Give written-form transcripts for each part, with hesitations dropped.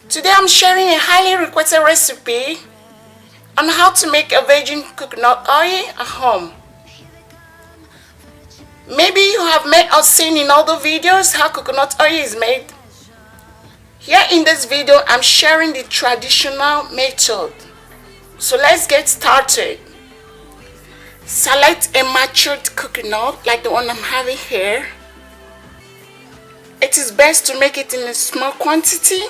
Today I'm sharing a highly requested recipe on how to make a virgin coconut oil at home. Maybe you have met or seen in other videos how coconut oil is made. Here in this video I'm sharing the traditional method. So let's get started. Select a matured coconut like the one I'm having here. It is best to make it in a small quantity.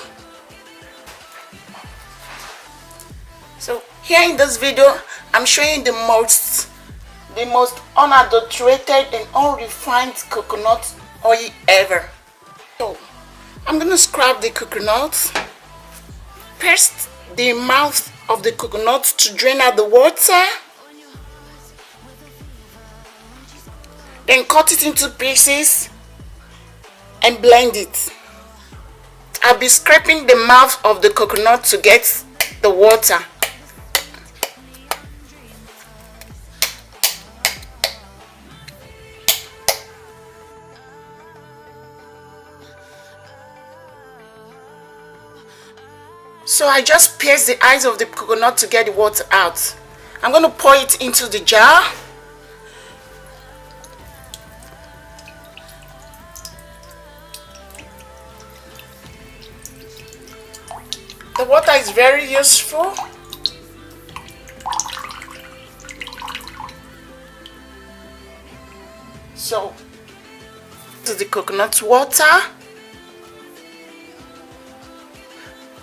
So here in this video I'm showing the most unadulterated and unrefined coconut oil ever. So I'm gonna scrub the coconut, press the mouth of the coconut to drain out the water, then cut it into pieces and blend it. I'll be scraping the mouth of the coconut to get the water. So I just pierce the eyes of the coconut to get the water out. I'm going to pour it into the jar. The water is very useful. So, this is the coconut water.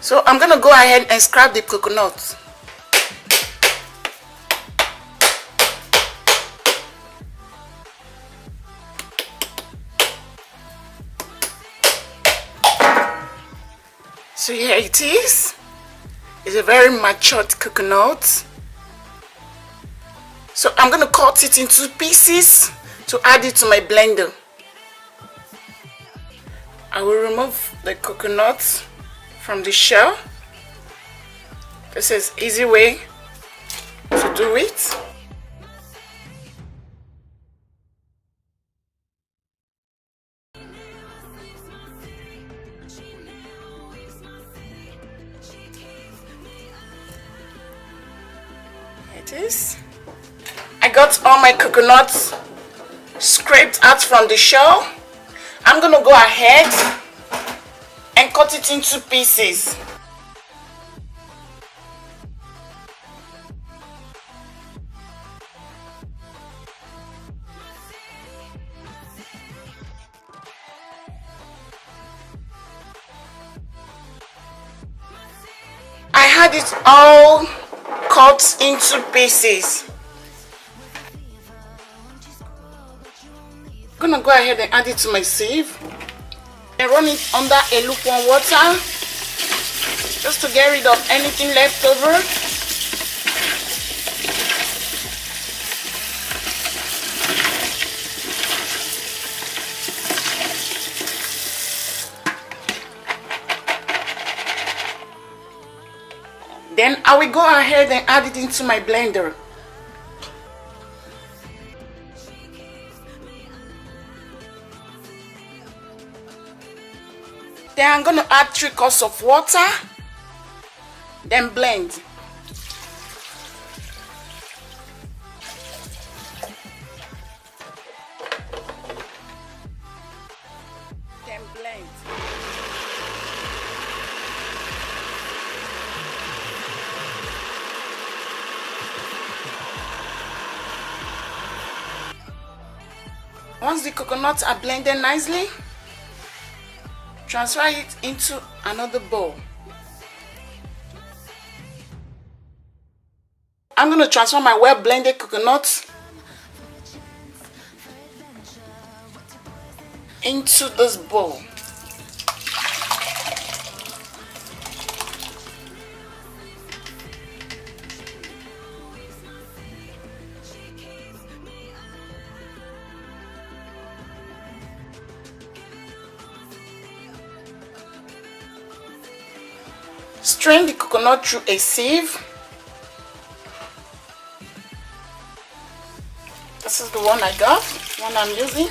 So I'm going to go ahead and scrub the coconut. So here it is. It's a very matured coconut. So I'm going to cut it into pieces to add it to my blender. I will remove the coconut from the shell. This is an easy way to do it. It is. I got all my coconuts scraped out from the shell. I'm gonna go ahead and cut it into pieces. I had it all cut into pieces. I'm gonna go ahead and add it to my sieve and run it under a lukewarm water just to get rid of anything left over. Then I will go ahead and add it into my blender. Then I'm going to add 3 cups of water, then blend. Then blend. Once the coconuts are blended nicely, transfer it into another bowl. I'm going to transfer my well blended coconut into this bowl. Strain the coconut through a sieve. This is the one I got, one I'm using.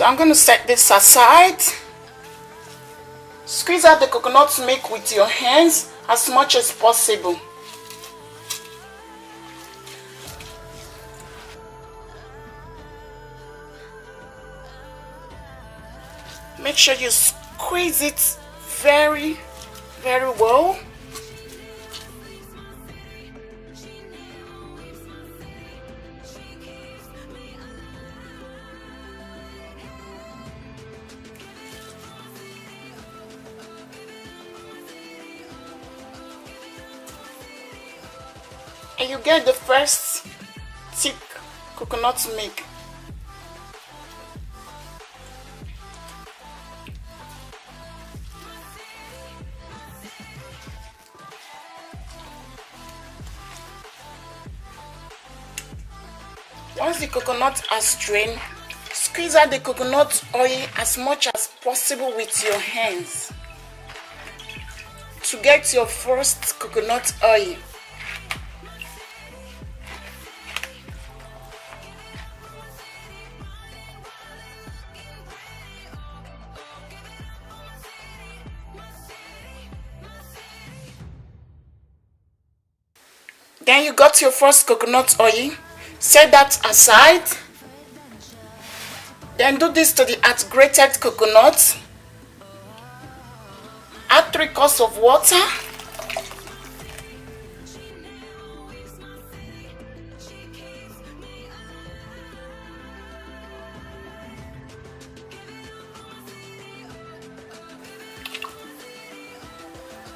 So I'm going to set this aside. Squeeze out the coconut milk with your hands as much as possible. Make sure you squeeze it very, very well. And you get the first thick coconut milk. Once the coconut has drained, squeeze out the coconut oil as much as possible with your hands to get your first coconut oil. Then you got your first coconut oil. Set that aside. Then do this to the grated coconut. Add 3 cups of water.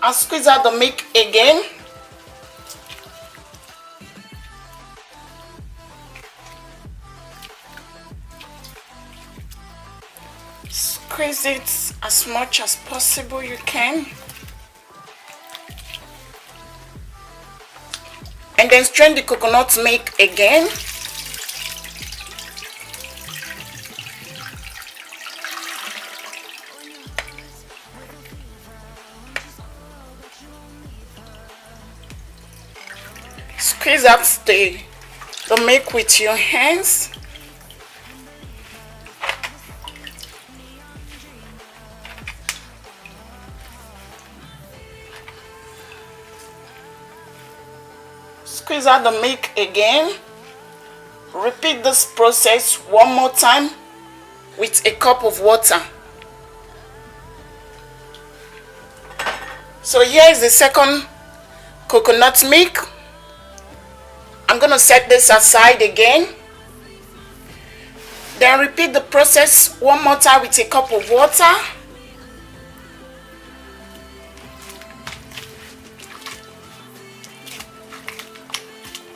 And squeeze out the milk again. Squeeze it as much as possible you can. And then strain the coconut milk again. Squeeze out the milk with your hands. Squeeze out the milk again. Repeat this process one more time with a cup of water. So here is the second coconut milk. I'm going to set this aside again. Then repeat the process one more time with a cup of water.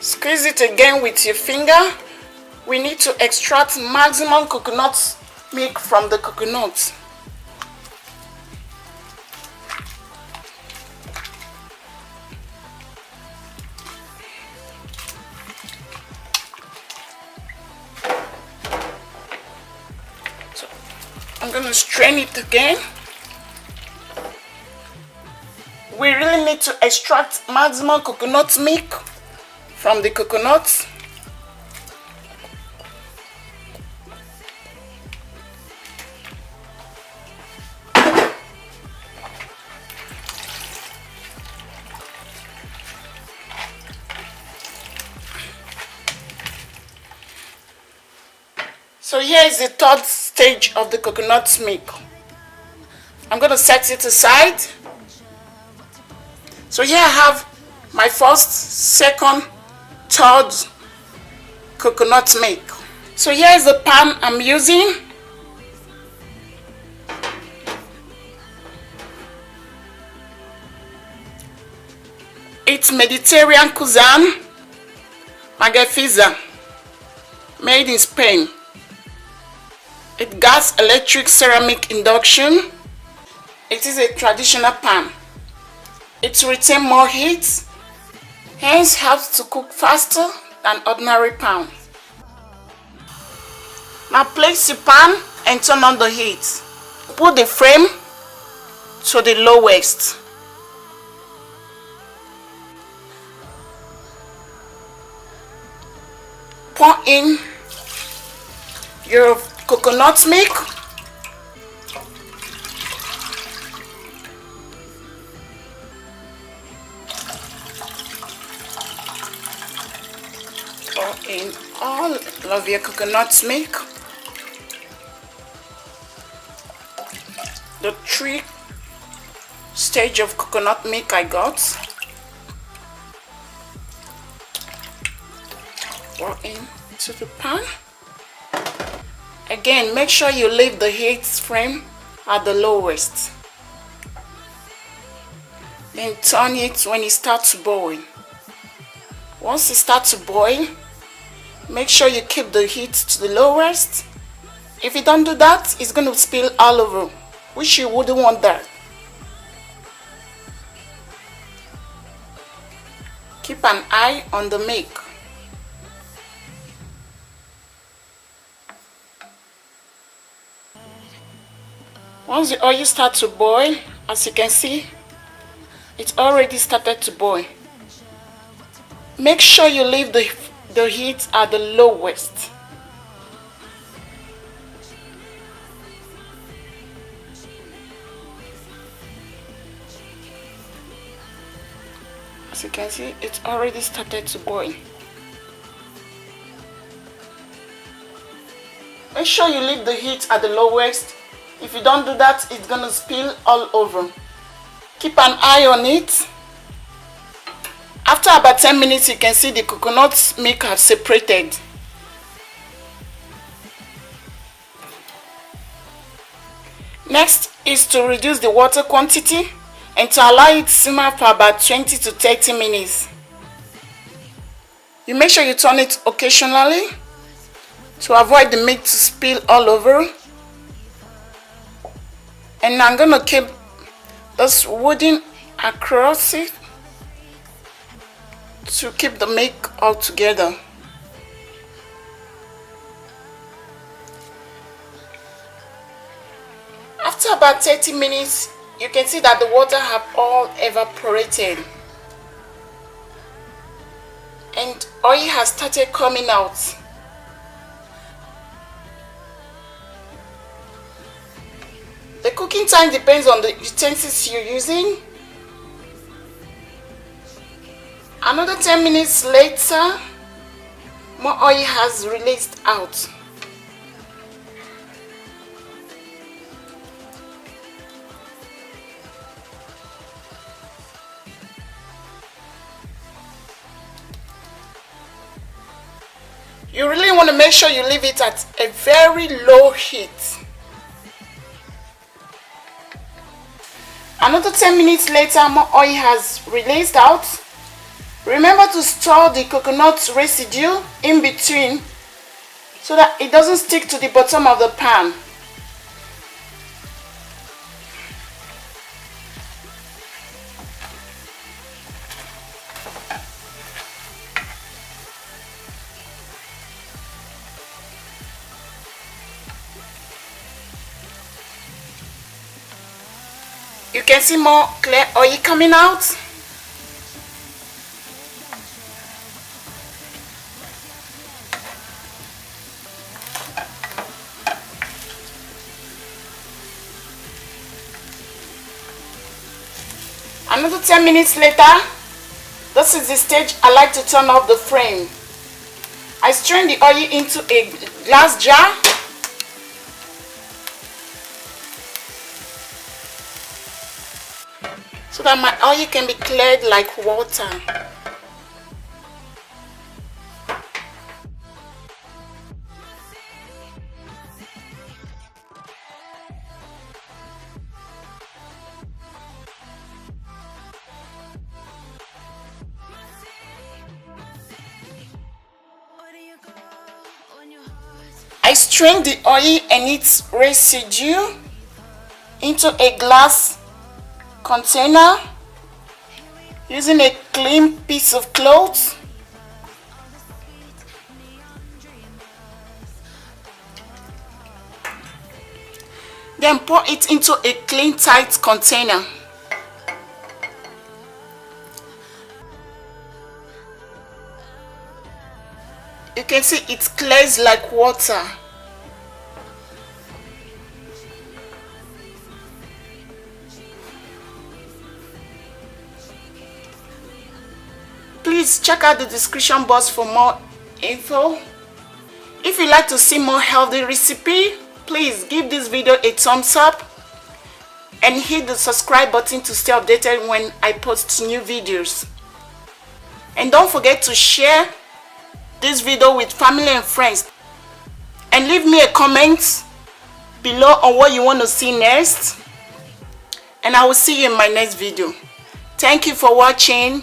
Squeeze it again with your finger. We need to extract maximum coconut milk from the coconut. So I'm going to strain it again. We really need to extract maximum coconut milk from the coconut. So here is the third stage of the coconut milk. I'm going to set it aside. So here I have my first, second, third coconut milk. So here is the pan I'm using. It's Mediterranean cuisine, Magnifica, made in Spain. It gas, electric, ceramic, induction. It is a traditional pan. It retains more heat, hence helps to cook faster than ordinary pan. Now place your pan and turn on the heat. Put the flame to the lowest. Pour in your coconut milk. Pour in all of your coconut milk. The 3 stage of coconut milk I got. Pour into the pan. Again, make sure you leave the heat frame at the lowest. Then turn it when it starts to boil. Once it starts to boil, make sure you keep the heat to the lowest. If you don't do that, it's going to spill all over, which you wouldn't want that. Keep an eye on the milk. Once the oil starts to boil, as you can see, it's already started to boil. Make sure you leave the heat at the lowest. As you can see, it's already started to boil. Make sure you leave the heat at the lowest. If you don't do that, it's gonna spill all over. Keep an eye on it. After about 10 minutes, you can see the coconut milk have separated. Next is to reduce the water quantity and to allow it to simmer for about 20 to 30 minutes. You make sure you turn it occasionally to avoid the milk to spill all over. And I'm gonna keep this wooden across it to keep the milk all together. After about 30 minutes, you can see that the water have all evaporated and oil has started coming out. The cooking time depends on the utensils you're using. Another 10 minutes later, more oil has released out. You really want to make sure you leave it at a very low heat. Another 10 minutes later, more oil has released out. Remember to store the coconut residue in between so that it doesn't stick to the bottom of the pan. You can see more clear oil coming out. Another 10 minutes later, this is the stage I like to turn off the flame. I strain the oil into a glass jar. So that my oil can be cleared like water. I strain the oil and its residue into a glass container using a clean piece of cloth. Then pour it into a clean, tight container. You can see it clears like water. Please check out the description box for more info. If you'd like to see more healthy recipe, please give this video a thumbs up and hit the subscribe button to stay updated when I post new videos. And don't forget to share this video with family and friends. And leave me a comment below on what you want to see next. And I will see you in my next video. Thank you for watching.